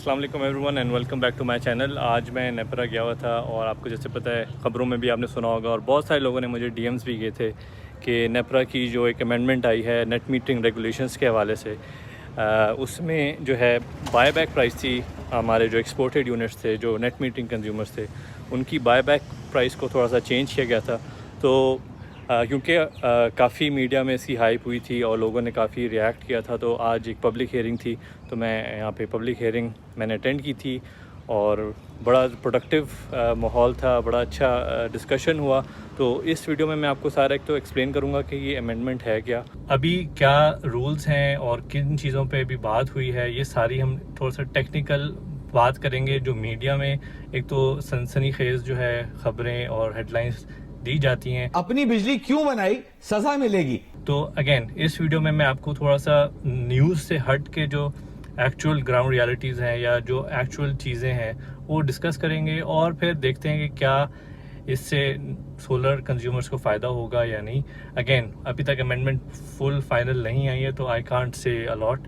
अस्सलाम वालेकुम everyone and welcome back to my channel. आज मैं नेपरा गया हुआ था और आपको जैसे पता है ख़बरों में भी आपने सुना होगा और बहुत सारे लोगों ने मुझे डीएम्स भी किए थे कि नेपरा की जो एक अमेंडमेंट आई है नेट मीटरिंग रेगुलेशंस के हवाले से, उसमें जो है बाय बैक प्राइस थी हमारे जो एक्सपोर्टेड यूनिट्स थे, जो नेट मीटरिंग कंज्यूमर्स थे, उनकी बाय बैक प्राइस को थोड़ा सा चेंज किया गया था। तो क्योंकि काफ़ी मीडिया में इसकी हाइप हुई थी और लोगों ने काफ़ी रिएक्ट किया था, तो आज एक पब्लिक हियरिंग थी, तो मैं यहाँ पे पब्लिक हियरिंग मैंने अटेंड की थी और बड़ा प्रोडक्टिव माहौल था, बड़ा अच्छा डिस्कशन हुआ। तो इस वीडियो में मैं आपको सारा एक तो एक्सप्लेन करूँगा कि ये अमेंडमेंट है क्या, अभी क्या रूल्स हैं और किन चीज़ों पे अभी बात हुई है, ये सारी हम थोड़ा सा टेक्निकल बात करेंगे। जो मीडिया में एक तो सनसनीखेज जो है ख़बरें और हेडलाइंस दी जाती हैं, अपनी बिजली क्यों बनाई, सजा मिलेगी। तो अगेन इस वीडियो में मैं आपको थोड़ा सा न्यूज़ से हट के जो एक्चुअल ग्राउंड रियलिटीज़ हैं या जो एक्चुअल चीज़ें हैं वो डिस्कस करेंगे और फिर देखते हैं कि क्या इससे सोलर कंज्यूमर्स को फ़ायदा होगा या नहीं। अगेन अभी तक अमेंडमेंट फुल फाइनल नहीं आई है, तो आई कांट से अलॉट।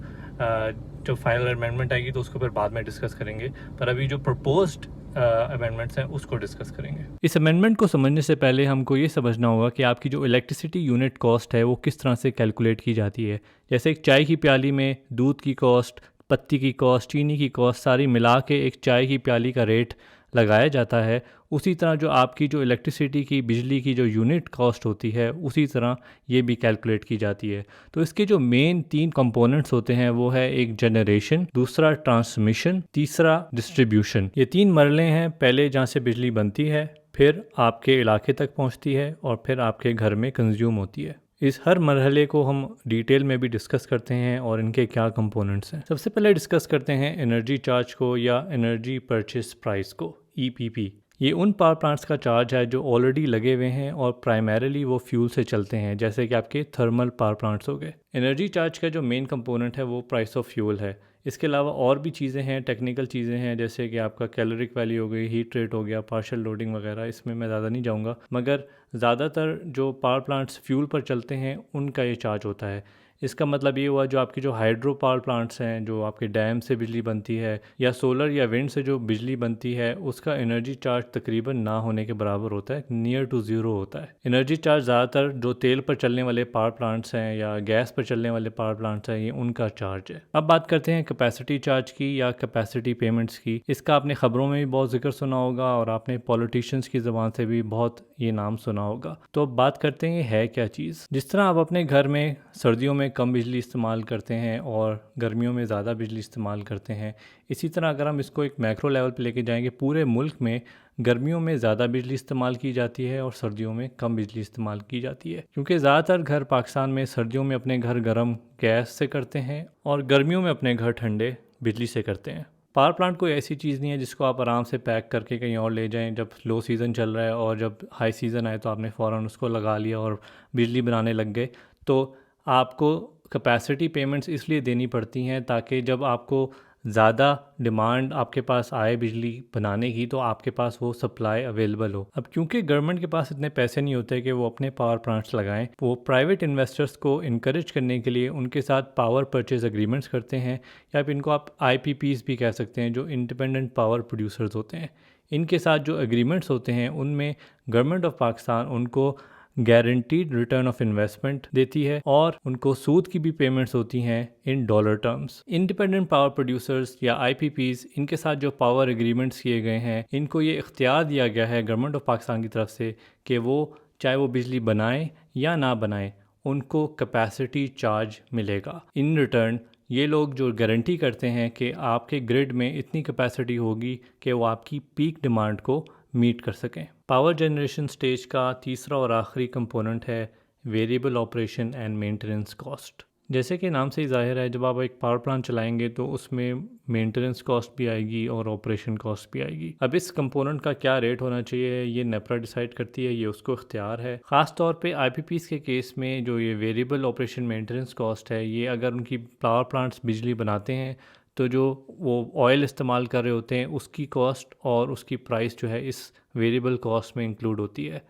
जो फाइनल अमेंडमेंट आएगी तो उसको फिर बाद में डिस्कस करेंगे, पर अभी जो प्रपोज्ड अमेंडमेंट्स हैं उसको डिस्कस करेंगे। इस अमेंडमेंट को समझने से पहले हमको ये समझना होगा कि आपकी जो इलेक्ट्रिसिटी यूनिट कॉस्ट है वो किस तरह से कैलकुलेट की जाती है। जैसे एक चाय की प्याली में दूध की कॉस्ट, पत्ती की कॉस्ट, चीनी की कॉस्ट सारी मिला के एक चाय की प्याली का रेट लगाया जाता है, उसी तरह जो आपकी जो इलेक्ट्रिसिटी की बिजली की जो यूनिट कॉस्ट होती है उसी तरह ये भी कैलकुलेट की जाती है। तो इसके जो मेन 3 कंपोनेंट्स होते हैं वो है एक जनरेशन, दूसरा ट्रांसमिशन, तीसरा डिस्ट्रीब्यूशन। ये 3 मरले हैं, पहले जहाँ से बिजली बनती है, फिर आपके इलाके तक पहुँचती है और फिर आपके घर में कंज्यूम होती है। इस हर मरहले को हम डिटेल में भी डिस्कस करते हैं और इनके क्या कंपोनेंट्स हैं। सबसे पहले डिस्कस करते हैं एनर्जी चार्ज को या एनर्जी परचेस प्राइस को, ईपीपी। ये उन पावर प्लांट्स का चार्ज है जो ऑलरेडी लगे हुए हैं और प्राइमरीली वो फ्यूल से चलते हैं, जैसे कि आपके थर्मल पावर प्लांट्स हो गए। एनर्जी चार्ज का जो मेन कंपोनेंट है वो प्राइस ऑफ फ्यूल है। इसके अलावा और भी चीज़ें हैं, टेक्निकल चीज़ें हैं, जैसे कि आपका कैलोरिक वैल्यू हो गई, हीट रेट हो गया, पार्शियल लोडिंग वगैरह, इसमें मैं ज़्यादा नहीं जाऊंगा। मगर ज़्यादातर जो पावर प्लांट्स फ्यूल पर चलते हैं उनका ये चार्ज होता है। इसका मतलब ये हुआ जो आपकी जो हाइड्रो पावर प्लांट्स हैं, जो आपके डैम से बिजली बनती है या सोलर या विंड से जो बिजली बनती है, उसका एनर्जी चार्ज तकरीबन ना होने के बराबर होता है, नियर टू ज़ीरो होता है। एनर्जी चार्ज ज़्यादातर जो तेल पर चलने वाले पावर प्लांट्स हैं या गैस पर चलने वाले पावर प्लांट्स हैं, ये उनका चार्ज है। अब बात करते हैं कैपेसिटी चार्ज की या कैपेसिटी पेमेंट्स की। इसका आपने ख़बरों में भी बहुत जिक्र सुना होगा और आपने पॉलिटिशियंस की ज़बान से भी बहुत ये नाम सुना होगा। तो अब बात करते हैं ये है क्या चीज़। जिस तरह आप अपने घर में सर्दियों में कम बिजली इस्तेमाल करते हैं और गर्मियों में ज़्यादा बिजली इस्तेमाल करते हैं, इसी तरह अगर हम इसको एक मैक्रो लेवल पे लेके जाएंगे, पूरे मुल्क में गर्मियों में ज़्यादा बिजली इस्तेमाल की जाती है और सर्दियों में कम बिजली इस्तेमाल की जाती है, क्योंकि ज़्यादातर घर पाकिस्तान में सर्दियों में अपने घर गर्म गैस से करते हैं और गर्मियों में अपने घर ठंडे बिजली से करते हैं। पावर प्लांट कोई ऐसी चीज़ नहीं है जिसको आप आराम से पैक करके कहीं और ले जाएं जब लो सीज़न चल रहा है और जब हाई सीज़न आए तो आपने फ़ौरन उसको लगा लिया और बिजली बनाने लग गए। तो आपको कैपेसिटी पेमेंट्स इसलिए देनी पड़ती हैं ताकि जब आपको ज़्यादा डिमांड आपके पास आए बिजली बनाने की, तो आपके पास वो सप्लाई अवेलेबल हो। अब क्योंकि गवर्नमेंट के पास इतने पैसे नहीं होते कि वो अपने पावर प्लांट्स लगाएं, वो प्राइवेट इन्वेस्टर्स को इनकरेज करने के लिए उनके साथ पावर परचेज एग्रीमेंट्स करते हैं, या फिर इनको आप आईपीपीज़ भी कह सकते हैं, जो इंडिपेंडेंट पावर प्रोड्यूसर्स होते हैं। इनके साथ जो एग्रीमेंट्स होते हैं उनमें गवर्नमेंट ऑफ पाकिस्तान उनको गारंटीड रिटर्न ऑफ इन्वेस्टमेंट देती है और उनको सूद की भी पेमेंट्स होती हैं in dollar terms. Independent power producers या आईपीपीज़, इनके साथ जो पावर एग्रीमेंट्स किए गए हैं, इनको ये इख्तियार दिया गया है गवर्नमेंट ऑफ पाकिस्तान की तरफ से कि वो चाहे वो बिजली बनाएं या ना बनाएं, उनको कैपेसिटी चार्ज मिलेगा। इन रिटर्न ये लोग जो गारंटी करते हैं कि आपके ग्रिड में इतनी कैपेसिटी होगी कि वो आपकी पीक डिमांड को मीट कर सकें। पावर जनरेशन स्टेज का तीसरा और आखिरी कंपोनेंट है variable operation and maintenance cost. जैसे कि नाम से ही जाहिर है, जब आप एक पावर प्लांट चलाएंगे तो उसमें मेंटेनेंस कॉस्ट भी आएगी और ऑपरेशन कॉस्ट भी आएगी। अब इस कंपोनेंट का क्या रेट होना चाहिए ये नेपरा डिसाइड करती है, ये उसको इख्तियार है। ख़ास तौर पे आईपीपीज़ के केस में जो ये वेरिएबल ऑपरेशन मेंटेनेंस कॉस्ट है, ये अगर उनकी पावर प्लांट्स बिजली बनाते हैं तो जो वो ऑयल इस्तेमाल कर रहे होते हैं उसकी कॉस्ट और उसकी प्राइस जो है इस वेरिएबल कॉस्ट में इंक्लूड होती है।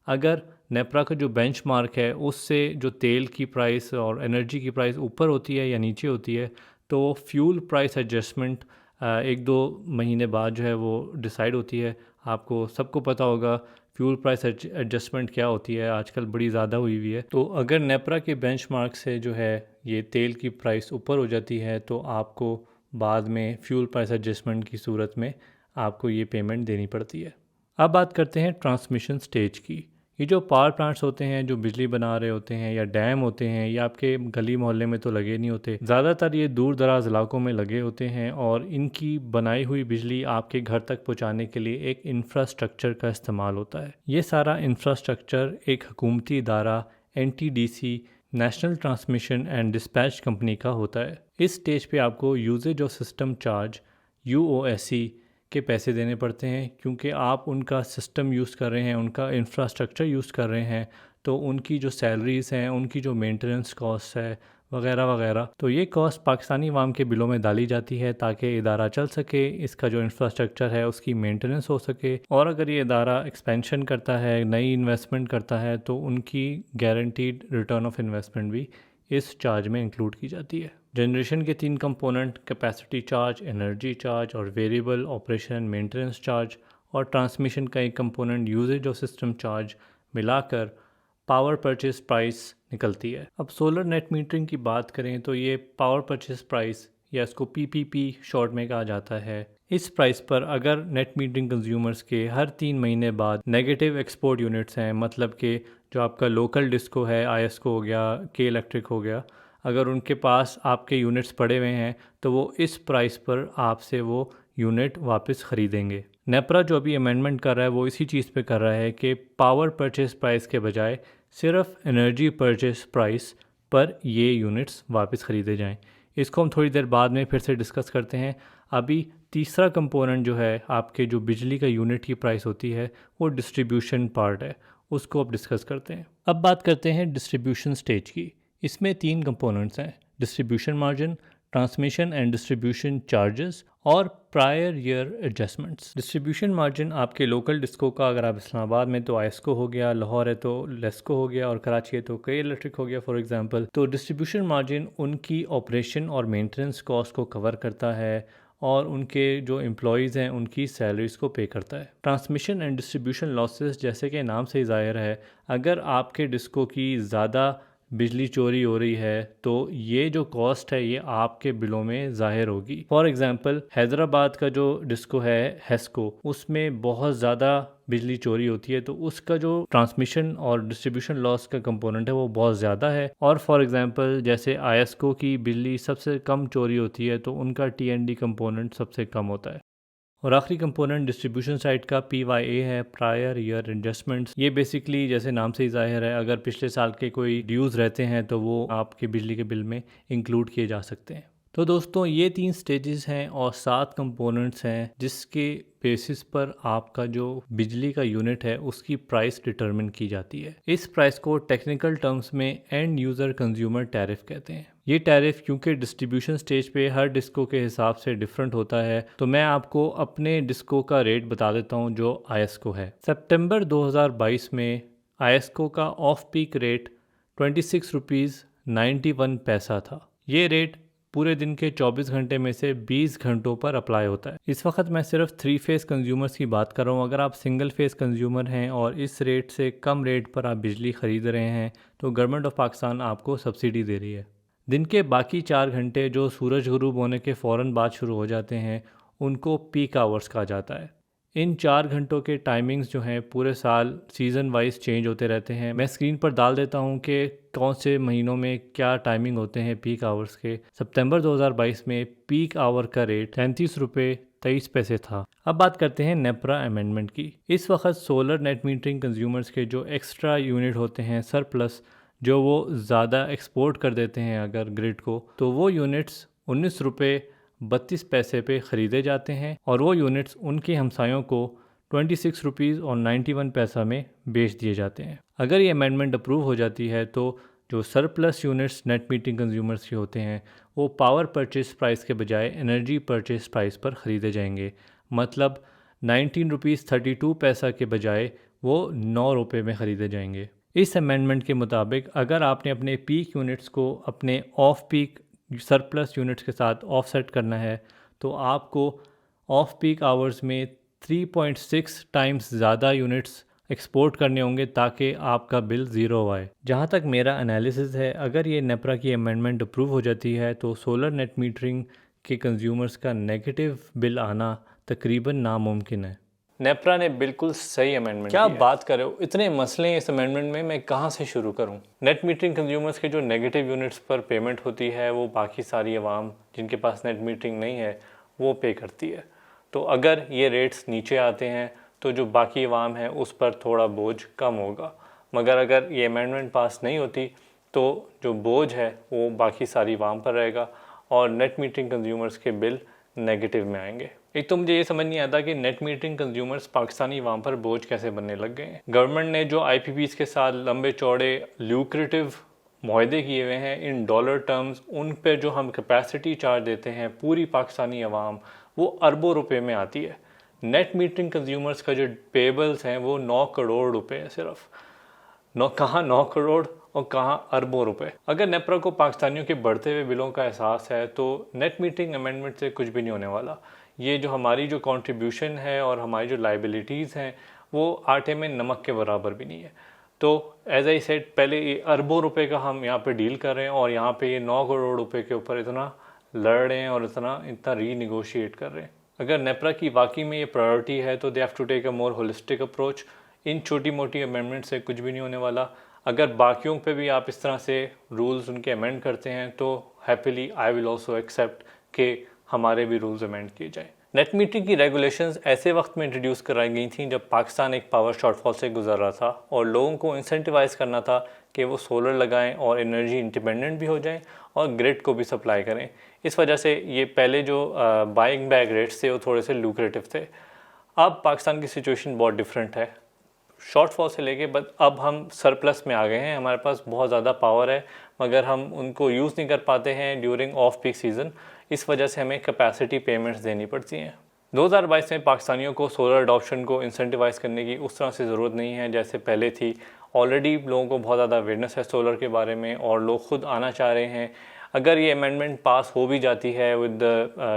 अगर नेपरा का जो बेंचमार्क है उससे जो तेल की प्राइस और एनर्जी की प्राइस ऊपर होती है या नीचे होती है, तो फ्यूल प्राइस एडजस्टमेंट एक दो महीने बाद जो है वो डिसाइड होती है। आपको सबको पता होगा फ्यूल प्राइस एडजस्टमेंट क्या होती है, आजकल बड़ी ज़्यादा हुई हुई है। तो अगर नेपरा के बेंचमार्क से जो है ये तेल की प्राइस ऊपर हो जाती है तो आपको बाद में फ्यूल प्राइस एडजस्टमेंट की सूरत में आपको ये पेमेंट देनी पड़ती है। अब बात करते हैं ट्रांसमिशन स्टेज की। ये जो पावर प्लांट्स होते हैं जो बिजली बना रहे होते हैं, या डैम होते हैं, ये आपके गली मोहल्ले में तो लगे नहीं होते, ज़्यादातर ये दूर दराज इलाकों में लगे होते हैं और इनकी बनाई हुई बिजली आपके घर तक पहुंचाने के लिए एक इंफ्रास्ट्रक्चर का इस्तेमाल होता है। ये सारा इंफ्रास्ट्रक्चर एक हुकूमती इदारा NTDC national transmission and dispatch company का होता है। इस स्टेज पे आपको usage of system charge UOSC के पैसे देने पड़ते हैं, क्योंकि आप उनका सिस्टम यूज़ कर रहे हैं, उनका इंफ्रास्ट्रक्चर यूज़ कर रहे हैं, तो उनकी जो सैलरीज़ हैं, उनकी जो मेंटेनेंस कॉस्ट है वगैरह वगैरह, तो ये कॉस्ट पाकिस्तानी अवाम के बिलों में डाली जाती है ताकि इदारा चल सके, इसका जो इंफ्रास्ट्रक्चर है उसकी मेंटेनेंस हो सके। और अगर ये इदारा एक्सपेंशन करता है, नई इन्वेस्टमेंट करता है, तो उनकी गारंटीड रिटर्न ऑफ इन्वेस्टमेंट भी इस चार्ज में इंक्लूड की जाती है। जनरेशन के 3 component capacity charge, energy charge और वेरिएबल ऑपरेशन मेंटेनेंस चार्ज, और ट्रांसमिशन का एक component usage of system charge मिलाकर पावर परचेज प्राइस निकलती है। अब सोलर नेट मीटरिंग की बात करें तो ये पावर परचेज प्राइस, या इसको PPP शॉर्ट में कहा जाता है, इस प्राइस पर अगर नेट मीटरिंग कंज्यूमर्स के हर 3 महीने बाद नेगेटिव एक्सपोर्ट यूनिट्स हैं, मतलब कि जो आपका लोकल डिस्को है, ISCO हो गया, के इलेक्ट्रिक हो गया, अगर उनके पास आपके यूनिट्स पड़े हुए हैं तो वो इस प्राइस पर आपसे वो यूनिट वापस ख़रीदेंगे। नेपरा जो अभी अमेंडमेंट कर रहा है वो इसी चीज़ पे कर रहा है कि पावर परचेस प्राइस के बजाय सिर्फ एनर्जी परचेस प्राइस पर ये यूनिट्स वापस ख़रीदे जाएं। इसको हम थोड़ी देर बाद में फिर से डिस्कस करते हैं। अभी तीसरा कंपोनेंट जो है आपके जो बिजली का यूनिट की प्राइस होती है वो डिस्ट्रीब्यूशन पार्ट है, उसको अब डिस्कस करते हैं। अब बात करते हैं डिस्ट्रीब्यूशन स्टेज की। इसमें 3 कंपोनेंट्स हैं, distribution margin, transmission and distribution charges और prior year adjustments. Distribution margin आपके लोकल डिस्को का, अगर आप इस्लामाबाद में तो ISCO हो गया, लाहौर है तो लेस्को हो गया और कराची है तो के इलेक्ट्रिक हो गया फॉर एग्जांपल। तो डिस्ट्रीब्यूशन मार्जिन उनकी ऑपरेशन और मेंटेनेंस कॉस्ट को कवर करता है और उनके जो एम्प्लॉयज़ हैं उनकी सैलरीज़ को पे करता है। ट्रांसमिशन एंड डिस्ट्रीब्यूशन लॉसेस, जैसे कि नाम से ही ज़ाहिर है, अगर आपके डिस्को की ज़्यादा बिजली चोरी हो रही है तो ये जो कॉस्ट है ये आपके बिलों में ज़ाहिर होगी। फॉर एग्ज़ाम्पल हैदराबाद का जो डिस्को है हेस्को, उसमें बहुत ज़्यादा बिजली चोरी होती है, तो उसका जो ट्रांसमिशन और डिस्ट्रीब्यूशन लॉस का कंपोनेंट है वो बहुत ज़्यादा है। और फॉर एग्ज़ाम्पल जैसे ISCO की बिजली सबसे कम चोरी होती है तो उनका TND कंपोनेंट सबसे कम होता है। और आखिरी कंपोनेंट डिस्ट्रीब्यूशन साइड का PYA है, प्रायर ईयर एडजस्टमेंट्स। ये बेसिकली जैसे नाम से ही ज़ाहिर है, अगर पिछले साल के कोई ड्यूज़ रहते हैं तो वो आपके बिजली के बिल में इंक्लूड किए जा सकते हैं। तो दोस्तों ये 3 स्टेजेस हैं और 7 कंपोनेंट्स हैं जिसके बेसिस पर आपका जो बिजली का यूनिट है उसकी प्राइस डिटरमिन की जाती है। इस प्राइस को टेक्निकल टर्म्स में एंड यूज़र कंज्यूमर टैरिफ कहते हैं। ये टैरिफ क्योंकि डिस्ट्रीब्यूशन स्टेज पे हर डिस्को के हिसाब से डिफरेंट होता है, तो मैं आपको अपने डिस्को का रेट बता देता हूँ जो ISCO है। सितंबर 2022 में ISCO का ऑफ पीक रेट 26 रुपीज़ 91 पैसा था। ये रेट पूरे दिन के 24 घंटे में से 20 घंटों पर अप्लाई होता है। इस वक्त मैं सिर्फ 3 फेस कंज्यूमर्स की बात कर रहा हूँ। अगर आप सिंगल फेस कंज्यूमर हैं और इस रेट से कम रेट पर आप बिजली ख़रीद रहे हैं तो गवर्नमेंट ऑफ पाकिस्तान आपको सब्सिडी दे रही है। दिन के बाकी 4 घंटे जो सूरज गुरूब होने के फ़ौरन बाद शुरू हो जाते हैं उनको पीक आवर्स कहा जाता है। इन 4 घंटों के टाइमिंग्स जो हैं पूरे साल सीज़न वाइज चेंज होते रहते हैं। मैं स्क्रीन पर डाल देता हूं कि कौन से महीनों में क्या टाइमिंग होते हैं पीक आवर्स के। सितंबर 2022 में पीक आवर का रेट 33 रुपये 23 पैसे था। अब बात करते हैं नेपरा अमेंडमेंट की। इस वक्त सोलर नेट मीटरिंग कंज्यूमर्स के जो एक्स्ट्रा यूनिट होते हैं सरप्लस, जो वो ज़्यादा एक्सपोर्ट कर देते हैं अगर ग्रिड को, तो वो यूनिट्स 19 रुपये 32 पैसे पे ख़रीदे जाते हैं और वो यूनिट्स उनके हमसायों को 26 रुपीज़ और 91 पैसा में बेच दिए जाते हैं। अगर ये अमेंडमेंट अप्रूव हो जाती है तो जो surplus units net metering consumers के होते हैं वो पावर परचेस प्राइस के बजाय एनर्जी परचेस प्राइस पर ख़रीदे जाएंगे। मतलब 19 रुपीज़ 32 पैसा के बजाय वो 9 रुपये में ख़रीदे जाएंगे। इस अमेंडमेंट के मुताबिक अगर आपने अपने पीक यूनिट्स को अपने ऑफ पीक सरप्लस यूनिट्स के साथ ऑफसेट करना है तो आपको ऑफ पीक आवर्स में 3.6 टाइम्स ज़्यादा यूनिट्स एक्सपोर्ट करने होंगे ताकि आपका बिल ज़ीरो आए। जहाँ तक मेरा एनालिसिस है, अगर ये नेपरा की अमेंडमेंट अप्रूव हो जाती है तो सोलर नेट मीटरिंग के कंज्यूमर्स का नेगेटिव बिल आना तकरीबन नामुमकिन है। नेपरा ने बिल्कुल सही अमेंडमेंट क्या बात कर रहे हो, इतने मसले हैं इस अमेंडमेंट में, मैं कहाँ से शुरू करूँ। नेट मीटरिंग कंज्यूमर्स के जो नेगेटिव यूनिट्स पर पेमेंट होती है वो बाकी सारी आवाम जिनके पास नेट मीटरिंग नहीं है वो पे करती है। तो अगर ये रेट्स नीचे आते हैं तो जो बाकी आवाम है उस पर थोड़ा बोझ कम होगा, मगर अगर ये अमेंडमेंट पास नहीं होती तो जो बोझ है वो बाकी सारी आवाम पर रहेगा और नेट मीटरिंग कंज्यूमर्स के बिल नेगेटिव में आएंगे। एक तो मुझे ये समझ नहीं आता कि नेट मीटरिंग कंज्यूमर्स पाकिस्तानी आवाम पर बोझ कैसे बनने लग गए हैं। गवर्नमेंट ने जो IPPs के साथ लंबे चौड़े ल्यूक्रेटिव मुआहदे किए हुए हैं इन डॉलर टर्म्स, उन पर जो हम कैपेसिटी चार्ज देते हैं पूरी पाकिस्तानी आवाम, वो अरबों रुपए में आती है। नेट मीटरिंग कंज्यूमर्स का जो पेबल्स हैं वो 9 करोड़ रुपए है सिर्फ। कहाँ 9 करोड़ और कहाँ अरबों रुपए। अगर नेपरा को पाकिस्तानियों के बढ़ते हुए बिलों का एहसास है तो नेट मीटरिंग अमेंडमेंट से कुछ भी नहीं होने वाला। ये जो हमारी जो कंट्रीब्यूशन है और हमारी जो लाइबिलिटीज़ हैं वो आटे में नमक के बराबर भी नहीं है। तो एज आई सेड, पहले ये अरबों रुपए का हम यहाँ पे डील कर रहे हैं और यहाँ पे ये 9 करोड़ रुपए के ऊपर इतना लड़ रहे हैं और इतना रीनिगोशिएट कर रहे हैं। अगर नेपरा की वाकई में ये प्रायोरिटी है तो they have to take a more holistic approach. इन छोटी मोटी अमेंडमेंट से कुछ भी नहीं होने वाला। अगर बाकियों पे भी आप इस तरह से रूल्स उनके अमेंड करते हैं तो happily I will also accept कि हमारे भी रूल्स अमेंड किए जाएं। नेट मीटरिंग की रेगुलेशंस ऐसे वक्त में इंट्रोड्यूस कराई गई थी जब पाकिस्तान एक पावर शॉर्टफॉल से गुजर रहा था और लोगों को इंसेंटिवाइज करना था कि वो सोलर लगाएं और एनर्जी इंडिपेंडेंट भी हो जाएं और ग्रिड को भी सप्लाई करें। इस वजह से ये पहले जो बाइंग बैक रेट्स थे वो थोड़े से लुक्रेटिव थे। अब पाकिस्तान की सिचुएशन बहुत डिफरेंट है, शॉर्टफॉल से लेके बट अब हम सरप्लस में आ गए हैं। हमारे पास बहुत ज़्यादा पावर है मगर हम उनको यूज़ नहीं कर पाते हैं ड्यूरिंग ऑफ पीक सीज़न। इस वजह से हमें कैपेसिटी पेमेंट्स देनी पड़ती हैं। 2022 में पाकिस्तानियों को सोलर अडॉप्शन को इंसेंटिवाइज करने की उस तरह से ज़रूरत नहीं है जैसे पहले थी। ऑलरेडी लोगों को बहुत ज़्यादा अवेयरनेस है सोलर के बारे में और लोग खुद आना चाह रहे हैं। अगर ये अमेंडमेंट पास हो भी जाती है विद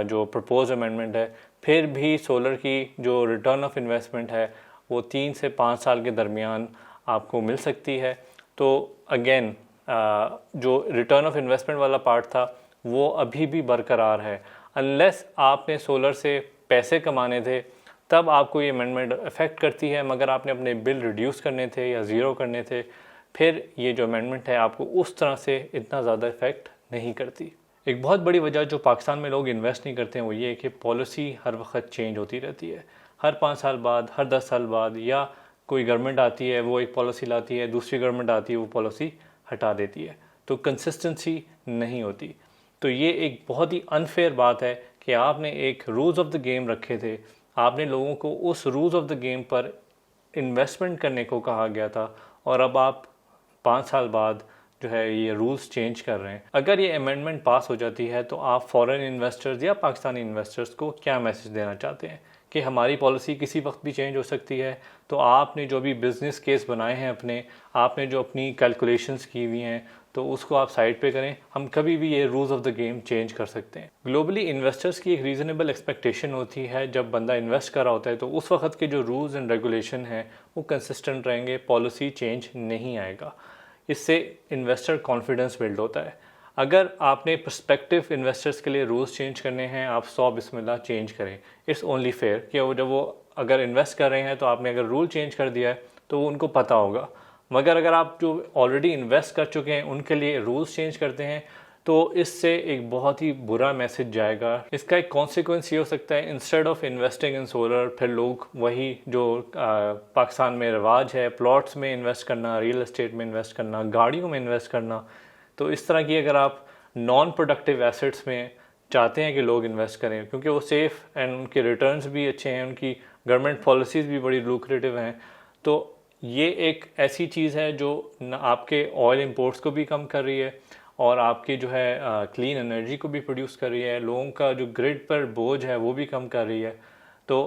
जो प्रपोज अमेंडमेंट है, फिर भी सोलर की जो रिटर्न ऑफ इन्वेस्टमेंट है वो 3 से 5 साल के दरमियान आपको मिल सकती है। तो अगेन जो रिटर्न ऑफ इन्वेस्टमेंट वाला पार्ट था वो अभी भी बरकरार है। अनलेस आपने सोलर से पैसे कमाने थे तब आपको ये अमेंडमेंट अफेक्ट करती है, मगर आपने अपने बिल रिड्यूस करने थे या ज़ीरो करने थे फिर ये जो अमेंडमेंट है आपको उस तरह से इतना ज़्यादा इफेक्ट नहीं करती। एक बहुत बड़ी वजह जो पाकिस्तान में लोग इन्वेस्ट नहीं करते हैं वो ये है कि पॉलिसी हर वक्त चेंज होती रहती है। हर 5 साल बाद, हर 10 साल बाद या कोई गवर्नमेंट आती है वो एक पॉलिसी लाती है, दूसरी गवर्नमेंट आती है वो पॉलिसी हटा देती है, तो कंसिस्टेंसी नहीं होती। तो ये एक बहुत ही अनफेयर बात है कि आपने एक रूल्स ऑफ द गेम रखे थे, आपने लोगों को उस रूल्स ऑफ द गेम पर इन्वेस्टमेंट करने को कहा गया था और अब आप 5 साल बाद जो है ये रूल्स चेंज कर रहे हैं। अगर ये अमेंडमेंट पास हो जाती है तो आप फॉरेन इन्वेस्टर्स या पाकिस्तानी इन्वेस्टर्स को क्या मैसेज देना चाहते हैं कि हमारी पॉलिसी किसी वक्त भी चेंज हो सकती है। तो आपने जो भी बिज़नेस केस बनाए हैं अपने, आपने जो अपनी कैलकुलेशंस की हुई हैं तो उसको आप साइड पे करें, हम कभी भी ये rules of the game change कर सकते हैं। ग्लोबली इन्वेस्टर्स की एक रीज़नेबल एक्सपेक्टेशन होती है जब बंदा इन्वेस्ट कर रहा होता है तो उस वक्त के जो रूल्स एंड रेगुलेशन हैं वो कंसिस्टेंट रहेंगे, पॉलिसी चेंज नहीं आएगा। इससे इन्वेस्टर कॉन्फिडेंस बिल्ड होता है। अगर आपने पर्सपेक्टिव इन्वेस्टर्स के लिए रूल्स चेंज करने हैं, आप 100 बिस्मिल्लाह चेंज करें। इट्स ओनली फेयर कि वो जब वो अगर इन्वेस्ट कर रहे हैं तो आपने अगर रूल चेंज कर दिया है तो वो उनको पता होगा। मगर अगर आप जो ऑलरेडी इन्वेस्ट कर चुके हैं उनके लिए रूल्स चेंज करते हैं तो इससे एक बहुत ही बुरा मैसेज जाएगा। इसका एक कॉन्सिक्वेंस ये हो सकता है, instead of investing in solar फिर लोग वही जो पाकिस्तान में रिवाज है प्लॉट्स में इन्वेस्ट करना, रियल एस्टेट में इन्वेस्ट करना, गाड़ियों में इन्वेस्ट करना, तो इस तरह की अगर आप नॉन प्रोडक्टिव एसेट्स में चाहते हैं कि लोग इन्वेस्ट करें क्योंकि वो सेफ़ एंड उनके रिटर्न्स भी अच्छे हैं, उनकी गवर्नमेंट पॉलिसीज़ भी बड़ी लुक्रेटिव हैं, तो ये एक ऐसी चीज़ है जो आपके ऑयल इंपोर्ट्स को भी कम कर रही है और आपकी जो है क्लीन एनर्जी को भी प्रोड्यूस कर रही है, लोगों का जो ग्रिड पर बोझ है वो भी कम कर रही है। तो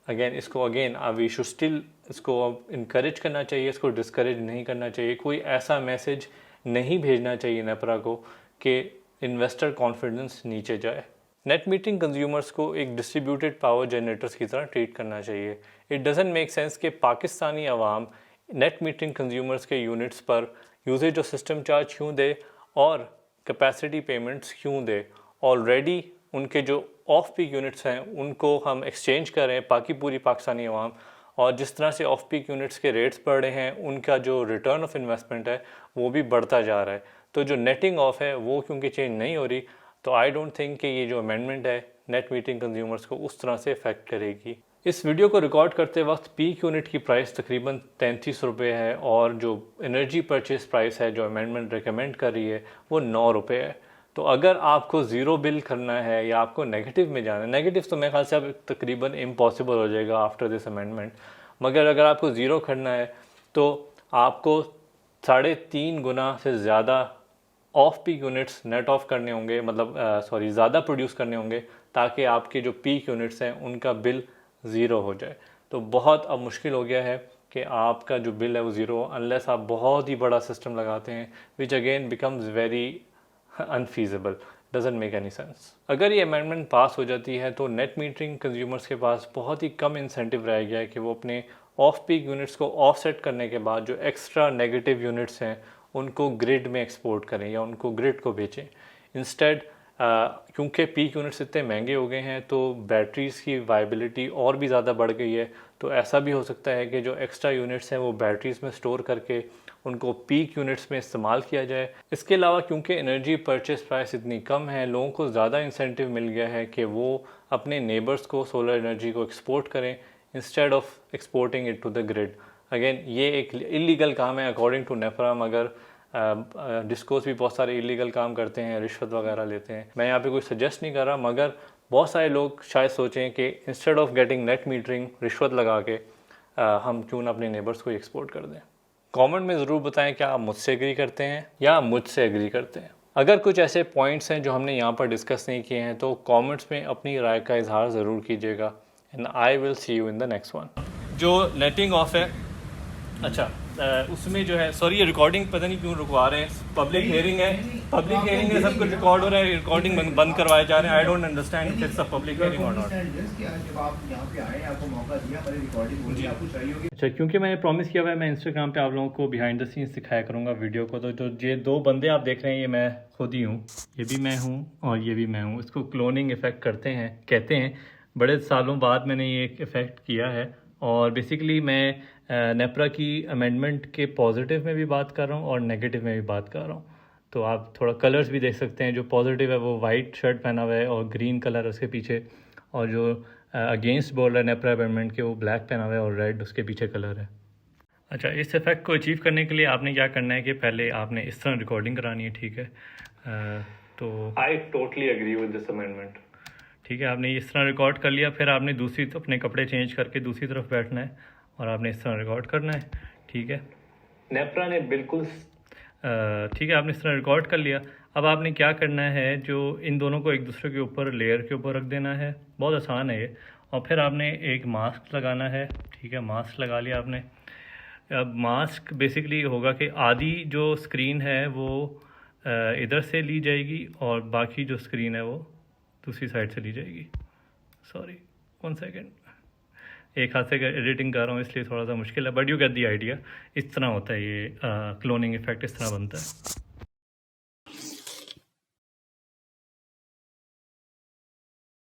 अगेन वी शुड स्टिल इसको इनकरेज करना चाहिए, इसको डिस्करेज नहीं करना चाहिए। कोई ऐसा मैसेज नहीं भेजना चाहिए नेपरा को कि इन्वेस्टर कॉन्फिडेंस नीचे जाए। नेट मीटरिंग कंज्यूमर्स को एक डिस्ट्रीब्यूटेड पावर जनरेटर्स की तरह ट्रीट करना चाहिए। इट डजंट मेक सेंस कि पाकिस्तानी अवाम नेट मीटरिंग कंज्यूमर्स के यूनिट्स पर यूजेज और सिस्टम चार्ज क्यों दे और कैपेसिटी पेमेंट्स क्यों दे। ऑलरेडी उनके जो ऑफ पीक यूनिट्स हैं उनको हम एक्सचेंज कर रहे हैं बाकी पूरी पाकिस्तानी अवाम, और जिस तरह से ऑफ पीक यूनिट्स के रेट्स बढ़ रहे हैं उनका जो रिटर्न ऑफ इन्वेस्टमेंट है वो भी बढ़ता जा रहा है। तो जो नेटिंग ऑफ है वो क्योंकि चेंज नहीं हो रही, तो आई डोंट थिंक कि ये जो अमेंडमेंट है नेट मीटरिंग कंज्यूमर्स को उस तरह से इफेक्ट करेगी। इस वीडियो को रिकॉर्ड करते वक्त पीक यूनिट की प्राइस तकरीबन 33 रुपये है और जो एनर्जी परचेज प्राइस है जो अमेंडमेंट रिकमेंड कर रही है वो 9 रुपये है। तो अगर आपको ज़ीरो बिल करना है या आपको नेगेटिव में जाना है, नेगेटिव तो मेरे ख्याल से अब तकरीबन इम्पॉसिबल हो जाएगा आफ्टर दिस अमेंडमेंट, मगर अगर आपको ज़ीरो करना है तो आपको 3.5 गुना से ज़्यादा off peak units net of करने होंगे, मतलब ज़्यादा प्रोड्यूस करने होंगे ताकि आपके जो पीक यूनिट्स हैं उनका बिल ज़ीरो हो जाए। तो बहुत अब मुश्किल हो गया है कि आपका जो बिल है वो ज़ीरो हो अनलेस आप बहुत ही बड़ा सिस्टम लगाते हैं, which again becomes very unfeasible, doesn't make any sense. अगर ये अमेंडमेंट पास हो जाती है तो नेट मीटरिंग कंज्यूमर्स के पास बहुत ही कम इंसेंटिव रह गया है कि वो अपने ऑफ पीक यूनिट्स को ऑफसेट करने के बाद जो एक्स्ट्रा नेगेटिव यूनिट्स हैं उनको ग्रिड में एक्सपोर्ट करें या उनको ग्रिड को बेचें। इंस्टेड क्योंकि पीक यूनिट्स इतने महंगे हो गए हैं तो बैटरीज़ की वायबिलिटी और भी ज़्यादा बढ़ गई है, तो ऐसा भी हो सकता है कि जो एक्स्ट्रा यूनिट्स हैं वो बैटरीज़ में स्टोर करके उनको पीक यूनिट्स में इस्तेमाल किया जाए। इसके अलावा क्योंकि एनर्जी परचेस प्राइस इतनी कम है, लोगों को ज़्यादा इंसेंटिव मिल गया है कि वो अपने नेबर्स को सोलर एनर्जी को एक्सपोर्ट करें instead of exporting it to the grid. Again ये एक इलीगल काम है अकॉर्डिंग टू नेफरा, मगर डिस्कोस भी बहुत सारे इलीगल काम करते हैं, रिश्वत वगैरह लेते हैं। मैं यहाँ पे कुछ सजेस्ट नहीं कर रहा, मगर बहुत सारे लोग शायद सोचें कि instead of getting net metering रिश्वत लगा के हम क्यों ना अपने नेबर्स को एक्सपोर्ट कर दें। कमेंट में ज़रूर बताएं क्या आप मुझसे एग्री करते हैं या मुझसे एग्री करते हैं। अगर कुछ ऐसे पॉइंट्स हैं जो हमने यहाँ पर डिस्कस नहीं किए हैं तो कमेंट्स में अपनी राय का इजहार ज़रूर कीजिएगा and I will see you in the next one. जो नेटिंग ऑफ है, अच्छा उसमें जो है, सॉरी ये रिकॉर्डिंग पता नहीं क्यों रुकवा रहे हैं, पब्लिक हियरिंग है, पब्लिक हियरिंग है, सब कुछ रिकॉर्ड हो रहा है, रिकॉर्डिंग बंद करवाए जा रहे हैं। I don't understand if it's a public hearing और नॉट। अच्छा, क्योंकि मैंने प्रॉमिस किया हुआ है मैं इंस्टाग्राम पे आप लोगों को बिहाइंड द सीन्स दिखाया करूँगा वीडियो को, तो ये 2 बंदे आप देख रहे हैं ये मैं खुद ही हूँ, ये भी मैं हूँ और ये भी मैं हूँ। इसको क्लोनिंग इफेक्ट कहते हैं। बड़े सालों बाद मैंने ये इफेक्ट किया है और बेसिकली मैं नेपरा की अमेंडमेंट के पॉजिटिव में भी बात कर रहा हूँ और नेगेटिव में भी बात कर रहा हूँ। तो आप थोड़ा कलर्स भी देख सकते हैं। जो पॉजिटिव है वो वाइट शर्ट पहना हुआ है और ग्रीन कलर उसके पीछे, और जो अगेंस्ट बोल रहा है नेपरा अमेंडमेंट के वो ब्लैक पहना हुआ है और रेड उसके पीछे कलर है। अच्छा, इस इफेक्ट को अचीव करने के लिए आपने क्या करना है कि पहले आपने इस तरह रिकॉर्डिंग करानी है, ठीक है। तो I totally agree with this amendment, ठीक है। आपने इस तरह रिकॉर्ड कर लिया, फिर आपने दूसरी अपने कपड़े चेंज करके दूसरी तरफ बैठना है और आपने इस तरह रिकॉर्ड करना है, ठीक है। नेपरा ने बिल्कुल ठीक है, आपने इस तरह रिकॉर्ड कर लिया। अब आपने क्या करना है, जो इन दोनों को एक दूसरे के ऊपर लेयर के ऊपर रख देना है, बहुत आसान है ये। और फिर आपने एक मास्क लगाना है, ठीक है। मास्क लगा लिया आपने। अब मास्क बेसिकली होगा कि आधी जो स्क्रीन है वो इधर से ली जाएगी और बाकी जो स्क्रीन है वो दूसरी साइड से ली जाएगी। सॉरी 1 सेकेंड, एक हाथ से एडिटिंग कर रहा हूँ इसलिए थोड़ा सा मुश्किल है, but you get the idea. इस तरह होता है ये क्लोनिंग इफेक्ट, इस तरह बनता है।